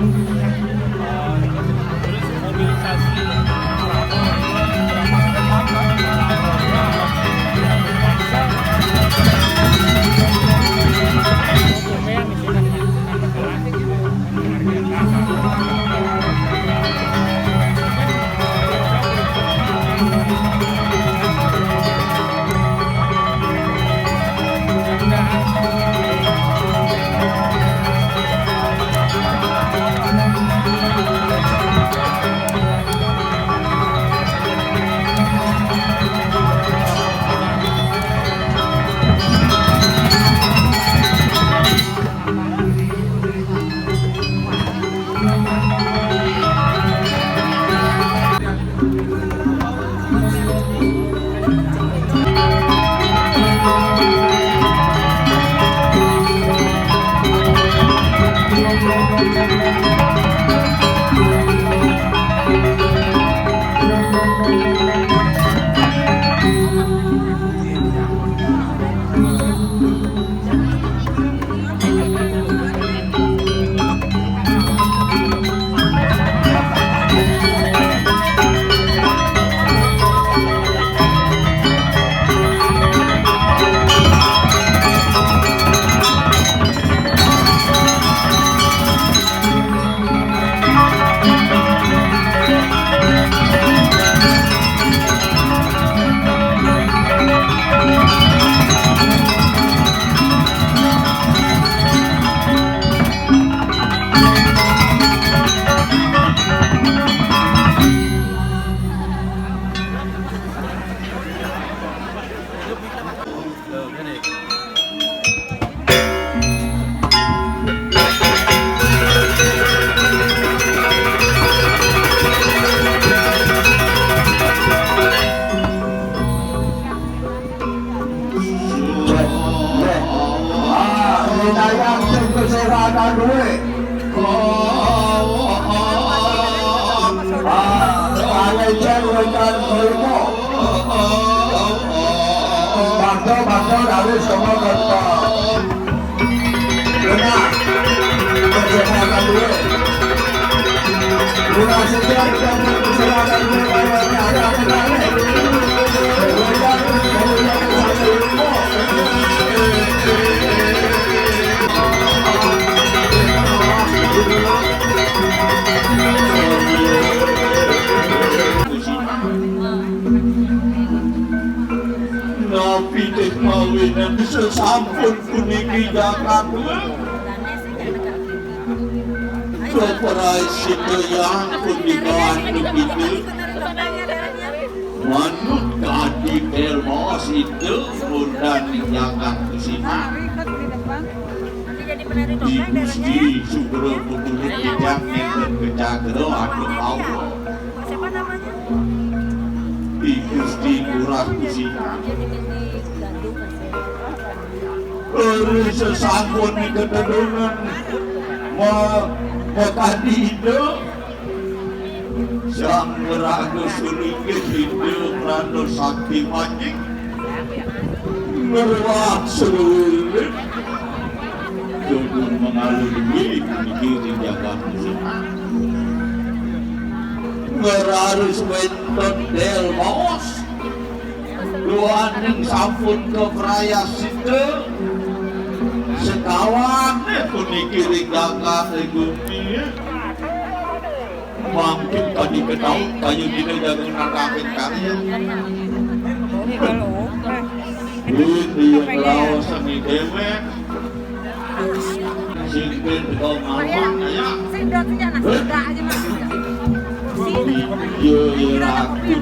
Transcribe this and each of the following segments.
Terus mobilisasi Prabowo itu berapa tempat Bakso dari semua kota. Benar. Persilakan dulu. Luna sejar dan persilakan dulu. Ada apa Pitik mawin yang bisa sampun puniki Jakarta keperai situ yang pun dibawan begitu manut kadi termos itu dan Jakarta sini di Gusti Sugro Putulit Kijang dan Kecagro aku tahu di Gusti Kurang Kusina sesambun di ketedungan mekadi itu sang meragu sulikit hidup rando sakti mancing meruak seluruh jodul mengalur milik di kiri Jakarta ngerarus wenton del maos luaning sampun ke peraya situ sekawan puniki ringgakan regumi mungkin tadi kenal kayu dina jagung nangkapin karya ini yang lawan seni dewek simpen kau mamang ya iya rakyat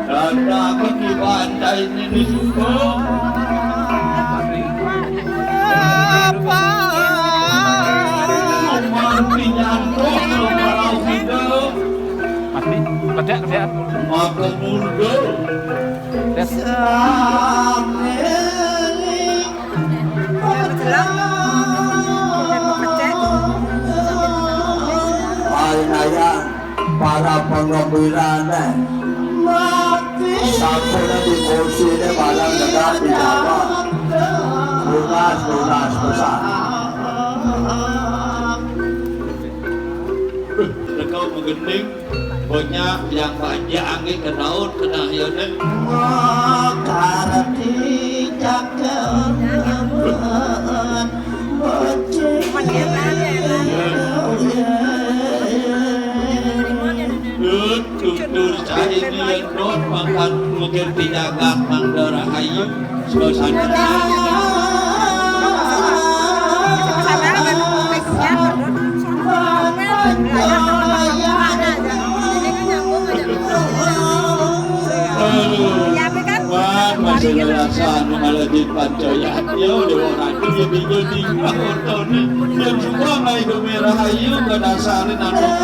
dan aku di bandai ini juga apa memantinya kalau hidup pasti kerja maka mundur para pengembilan sampurna di kursi ini malam negara di Jawa lunas besar gening banyak yang panjang ke laut kena hianat karati jagat tutur cahaya not makan mungkin dijaga mandara hayu suasana masih ngerasa mengalami pancoyan ya udah orang itu jadi tahun dan juga nggak itu merah hayu ke dasarin anak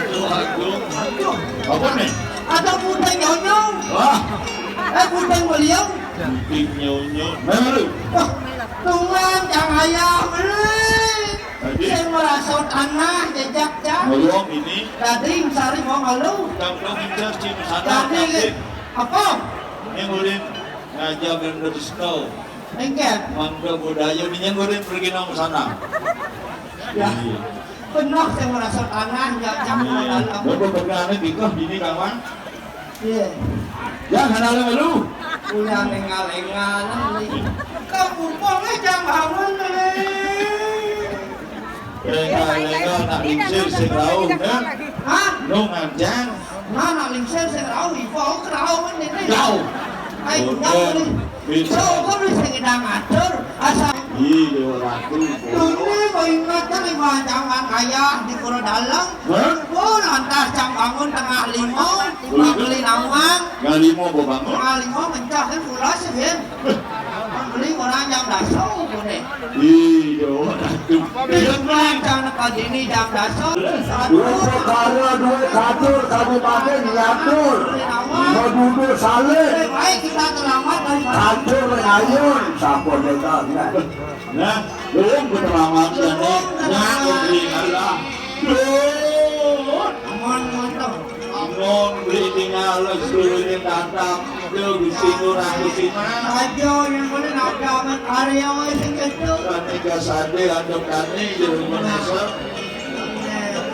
jadi ragu apa nih? Ada putih nyonyong. Wah, Putih beliau. putih nyonyo. Baru. Tungan cahaya beli. Tadi Saya merasa tanah jejak jam. ngomong ini Tadi sari mau malu. kamu injas di sana Tadi nanti apa? yang ulin ngajak dan berdiskau. Engket. Mangga budaya ini yang ulin pergi nang sana. Ya. Penuh saya merasa tanah jejak dalam. Bapak berkana bingkah bini kawan. Iya. Ya kenal lu. Punya lengal-lengal. Kamu boleh jangan bangun nih. Lengal-lengal nak lingsir sing rauh kan. Hah? Nung anjang. Mana lingsir saya tahu, ibu tahu ini. Jauh. Ayo jangan nih. So kau bisa kita ngatur asal. Iya waktu. Ini kau ingat kan lima jangan kaya di Pura Dalam. Oh lantas jam bangun tengah lima, beli nawang. Galimo mau bangun. Tengah lima mencah kan pulas sih. Beli orang jam dasar boleh. Iya waktu. Bilang jangan kali ini jam dasar. Dua perkara dua katur kabupaten diatur mau duduk saleh Baik kita selamat dari katur ngayun sampun mereka Nah, belum keselamatan nih. Nah, beri Allah. Aman mantap. Mon beli tinggal seluruhnya datang Yo disinur aku siman Ajo yang boleh nadaman Arya sing itu. Kani kasade aduk kani Jadi menesa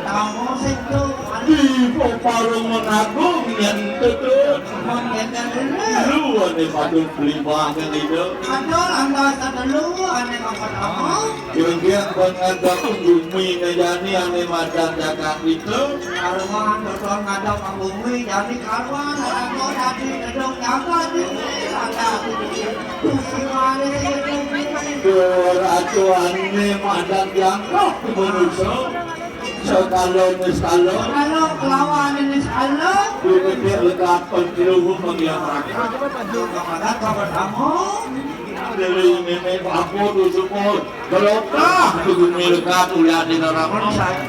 Tamu situ. Di parung menagung Nyentuh tuh Mungkin dulu. Lu ada patut beli banget itu Ada landasan dulu aneh kamu. Kira-kira pengadap bumi ngejani ane madan jagat itu Karuan dodong ngadau ke bumi jadi karuan aku tadi dodong jagat ini ada. Kusiwani Keratuan ini madan jangkau manusia Sekalon eskalon kalau kelawan ini salah. Duduknya lekat penjeluh mengiang rakyat Kepada kabar kamu. Dari nenek aku tuh semua Gelokah Itu bumi lekat uliah di neraka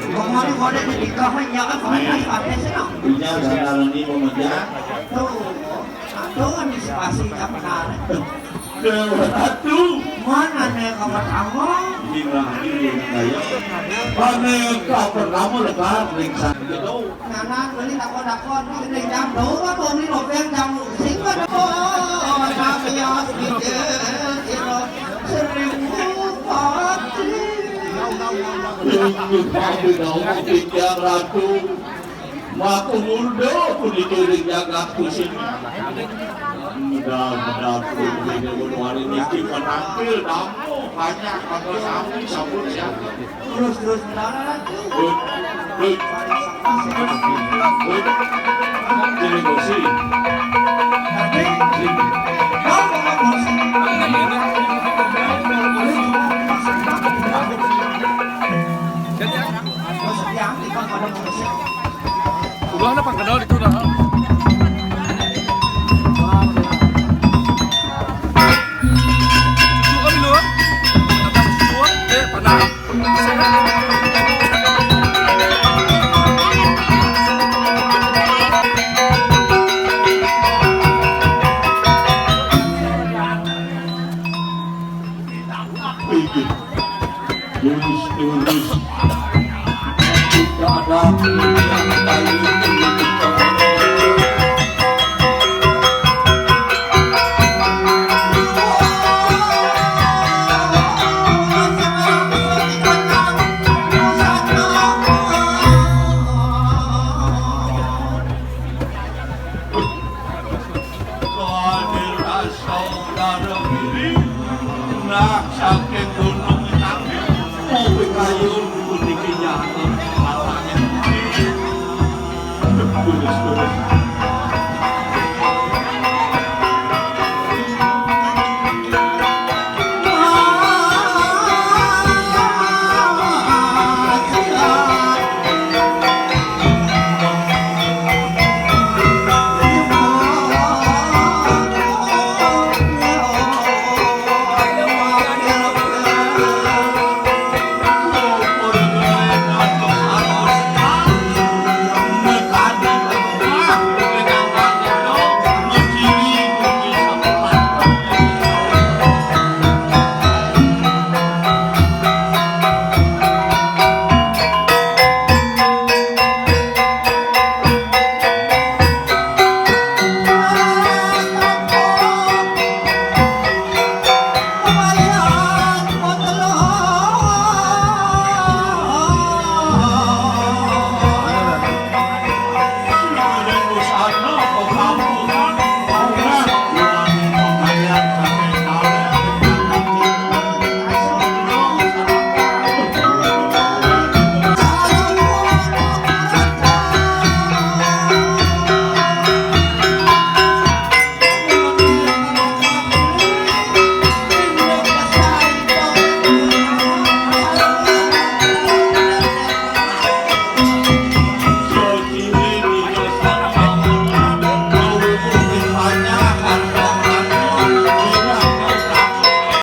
Kemarin kode di nikahnya kan kemarin sampai senang. Punya sadaran ini memenjak Tuh antisipasi yang benar. Dewa Atu Mana nih kabar kamu? Gila ini kayak Mana yang kau pertama lekat Ringsan gitu Nana beli takut-takut ini jam dua tuh ini lopeng jam singkat tapi ya itu seribu pati. Tunggu kami ngomong tiga ratu Maku muda pun dituring jagat kusin Mudah-mudahan pun Ini hari ini menampil Namu banyak Kalau samping sabun siapa Terus benar. Jadi kursi Tapi kamu ngomong yang kita pada musik. Ulah na pangkadal itu dah. Susu kami lu. Datang susu, panah. Lurus Tidak ada yang paling saking gunung tapi mobil kayu putih kenyataan malangnya terus